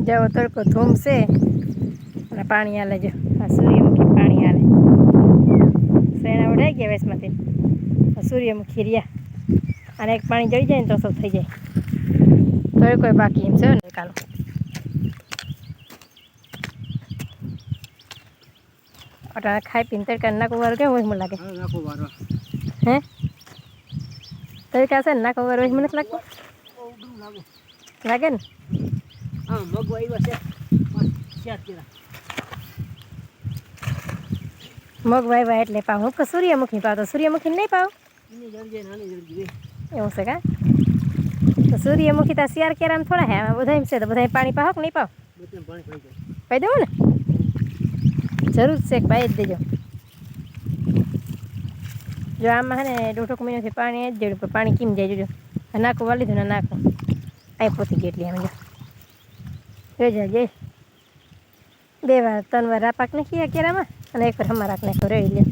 જાઓ તડકો ધૂમશે અને પાણી હાલે જો આ સૂર્યમુખી પાણી હાલે શેણા વડાઈ ગયા વેસમાંથી સૂર્યમુખી રહ્યા અને એક પાણી જઈ જાય ને તો સૌ થઈ જાય તડકો બાકી એમ છે ને કાલો અટાણે ખાઈ પીને તડકા નાખું વાળું કેમ હોય મને લાગે હે તડકા છે ને નાખું વાળું મને નથી લાગતું લાગે ને મગ વાવ્યા એટલે પાવ હું સૂર્યમુખી પાવ તો સૂર્યમુખી નહીં પાવ એવું છે કા તો સૂર્યમુખી તો શિયાર કેરામ થોડા હે આમાં બધા એમ છે તો બધા પાણી પાવ કે નહીં પાવ પાઈ દેવું ને જરૂર છે કે પાઈ જ દેજો જો આમાં હે ને 1.5 મહિનાથી પાણી જ દેવું પણ પાણી કેમ જાય જોજો નાખું વાળી લીધું ને નાખું અહીં પોતી ગઈ એટલી આમ જોઈ જઈ 2 વાર 3 વાર રાપાક નાખીએ કેરામાં અને 1 વાર હમણાં રાખ નાખો રેડી લે